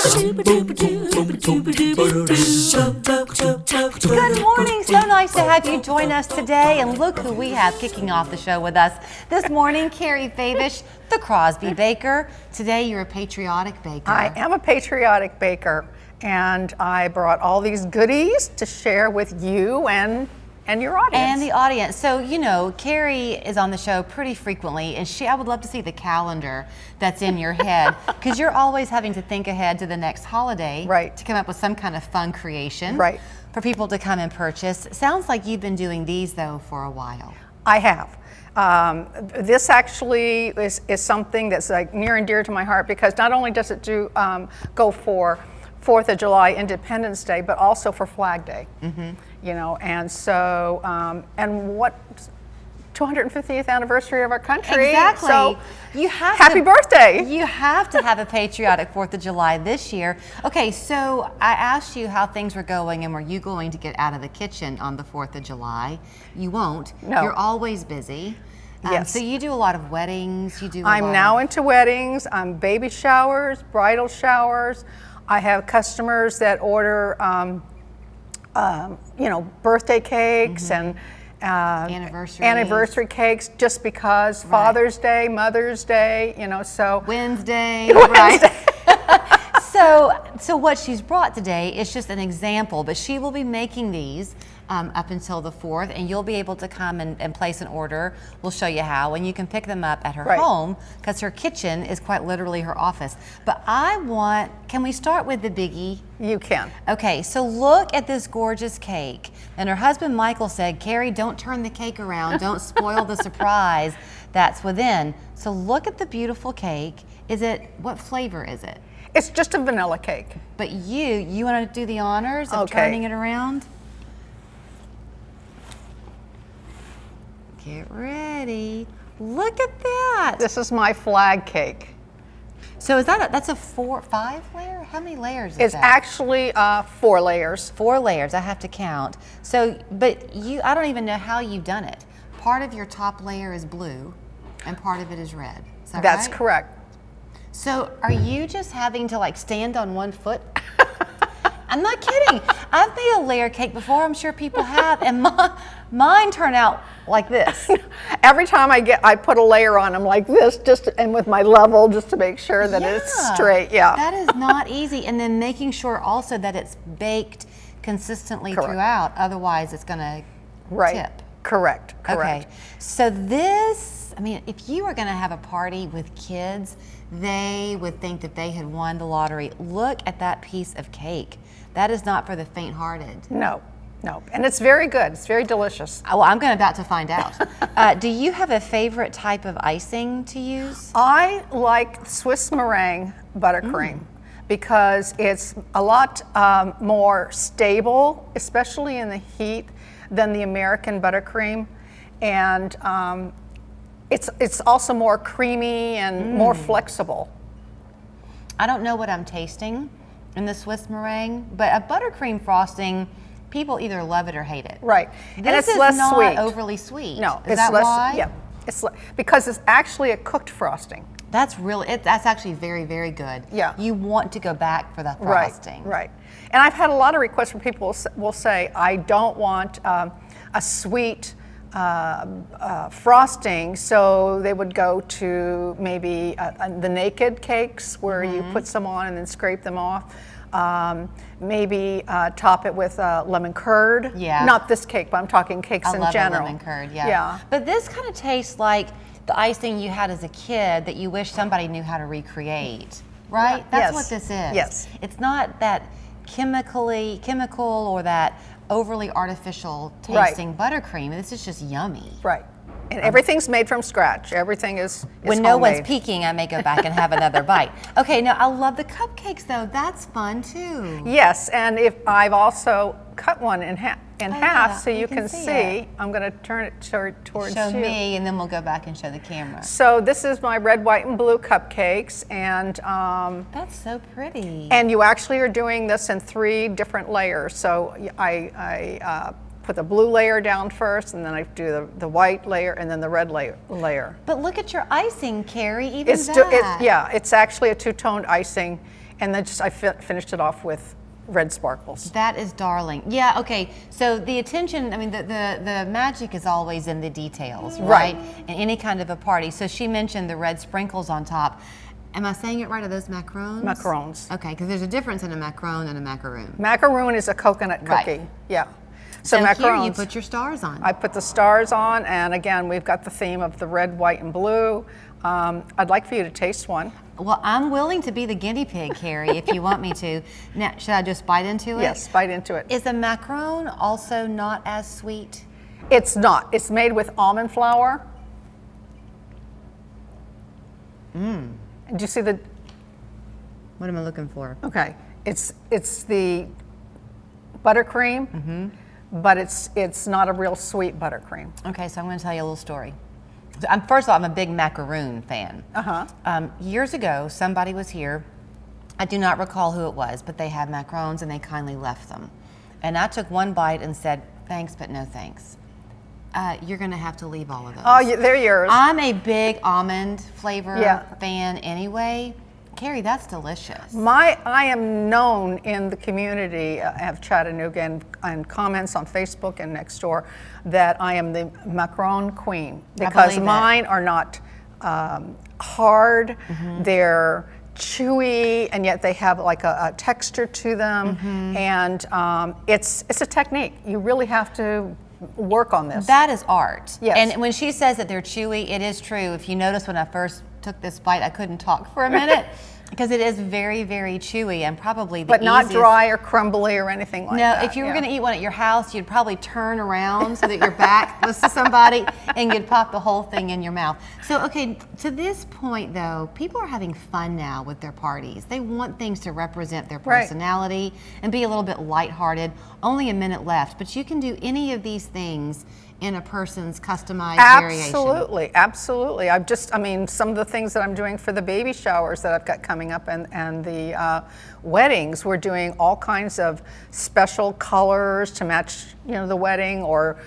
Good morning. So nice to have you join us today. And look who we have kicking off the show with us this morning, Kary Favish, the Crosby Baker. Today you're a patriotic baker. I am a patriotic baker, and I brought all these goodies to share with you and your audience. And the audience. So, you know, Kary is on the show pretty frequently, and I would love to see the calendar that's in your head, because you're always having to think ahead to the next holiday, right, to come up with some kind of fun creation, right, for people to come and purchase. Sounds like you've been doing these, though, for a while. I have. This actually is something that's like near and dear to my heart, because not only does it go for 4th of July, Independence Day, but also for Flag Day. Mm-hmm. You know, and so, and what 250th anniversary of our country. Exactly. So, you have happy birthday. You have to have a patriotic 4th of July this year. Okay, so I asked you how things were going, and were you going to get out of the kitchen on the 4th of July? You won't. No. You're always busy. Yes. So you do a lot of weddings. I'm now into weddings, baby showers, bridal showers. I have customers that order, you know, birthday cakes, mm-hmm, and anniversary cakes, just because, right, Father's Day, Mother's Day, you know, so. Wednesday, right? So what she's brought today is just an example, but she will be making these up until the 4th, and you'll be able to come and place an order. We'll show you how, and you can pick them up at her, right, home, because her kitchen is quite literally her office. But can we start with the biggie? You can. Okay, so look at this gorgeous cake. And her husband Michael said, Kary, don't turn the cake around, don't spoil the surprise that's within. So look at the beautiful cake. What flavor is it? It's just a vanilla cake. But you want to do the honors of turning it around? Get ready. Look at that. This is my flag cake. So that's a 5 layer? How many layers is that? It's actually 4 layers. 4 layers, I have to count. So, but I don't even know how you've done it. Part of your top layer is blue and part of it is red. Is that That's right? correct. So are you just having to like stand on one foot? I'm not kidding. I've made a layer cake before, I'm sure people have, and mine turn out like this. Every time I put a layer on them like this, and with my level, just to make sure that it's straight. Yeah. That is not easy. And then making sure also that it's baked consistently throughout, otherwise it's going to tip. Correct. Okay. So this, I mean, if you were going to have a party with kids, they would think that they had won the lottery. Look at that piece of cake. That is not for the faint-hearted. No. And it's very good. It's very delicious. Well, I'm about to find out. Do you have a favorite type of icing to use? I like Swiss meringue buttercream because it's a lot more stable, especially in the heat, than the American buttercream. And it's also more creamy and more flexible. I don't know what I'm tasting in the Swiss meringue, but a buttercream frosting, people either love it or hate it. Right. This and it's is less not sweet. Overly sweet. No, is that less. Why? Yeah, because it's actually a cooked frosting. That's actually very, very good. Yeah. You want to go back for the frosting. Right. And I've had a lot of requests from people will say, I don't want a sweet frosting, so they would go to maybe the naked cakes where you put some on and then scrape them off. Maybe top it with lemon curd. Yeah. Not this cake, but I'm talking cakes in general. I love lemon curd, yeah. But this kind of tastes like the icing you had as a kid that you wish somebody knew how to recreate, right? Yeah. That's what this is. Yes. It's not that chemical or that overly artificial tasting buttercream. This is just yummy. Right. And everything's made from scratch. Everything is when no one's peeking, I may go back and have another bite. Okay, now I love the cupcakes though. That's fun too. Yes, and if I've also cut one in half so you can see. I'm going to turn it towards show you. me, and then we'll go back and show the camera. So this is my red, white, and blue cupcakes, and that's so pretty. And you actually are doing this in 3 different layers. So I put the blue layer down first, and then I do the white layer, and then the red layer. But look at your icing, Kary. It's actually a 2-toned icing, and then I finished it off with red sparkles. That is darling. Yeah, okay. So the attention, I mean, the magic is always in the details, right? In any kind of a party. So she mentioned the red sprinkles on top. Am I saying it right? Are those macarons? Macarons. Okay, because there's a difference in a macaron and a macaroon. Macaroon is a coconut cookie. Right. Yeah. So macarons, here you put your stars on. I put the stars on, and again, we've got the theme of the red, white, and blue. I'd like for you to taste one. Well, I'm willing to be the guinea pig, Kary, if you want me to. Now, should I just bite into it? Yes, bite into it. Is a macaron also not as sweet? It's not. It's made with almond flour. Do you see the? What am I looking for? Okay, it's the buttercream, but it's not a real sweet buttercream. Okay, so I'm going to tell you a little story. So first of all, I'm a big macaroon fan. Years ago, somebody was here. I do not recall who it was, but they had macarons and they kindly left them. And I took one bite and said, thanks, but no thanks. You're going to have to leave all of those. Oh, they're yours. I'm a big almond flavor fan anyway. Kary, that's delicious. I am known in the community of Chattanooga and comments on Facebook and next door that I am the macaron queen because mine are not hard. They're chewy, and yet they have like a texture to them, and it's a technique. You really have to work on this. That is art. Yes. And when she says that they're chewy, it is true. If you notice, when I first took this bite, I couldn't talk for a minute because it is very, very chewy and probably the not easiest. dry or crumbly or anything like that. No, if you were going to eat one at your house, you'd probably turn around so that your back was to somebody and you'd pop the whole thing in your mouth. So, okay, to this point though, people are having fun now with their parties. They want things to represent their personality and be a little bit lighthearted. Only a minute left, but you can do any of these things in a person's customized variation. Absolutely. Some of the things that I'm doing for the baby showers that I've got coming up and the weddings, we're doing all kinds of special colors to match, the wedding or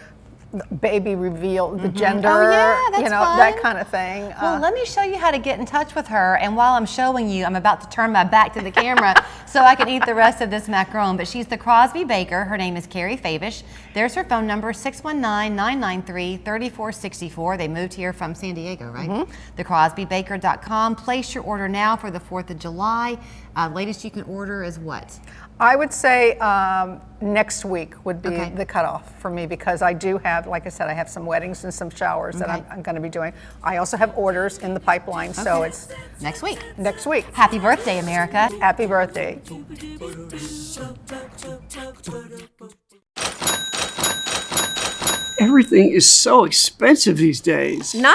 baby reveal, the gender, that's fun. that kind of thing. Well, let me show you how to get in touch with her. And while I'm showing you, I'm about to turn my back to the camera so I can eat the rest of this macaron. But she's the Crosby Baker. Her name is Kary Favish. There's her phone number, 619-993-3464. They moved here from San Diego, right? TheCrosbyBaker.com. Place your order now for the 4th of July. Latest you can order is what? I would say next week would be the cutoff for me because I do have, like I said, I have some weddings and some showers that I'm going to be doing. I also have orders in the pipeline, so it's next week. Next week. Happy birthday, America. Happy birthday. Everything is so expensive these days. Not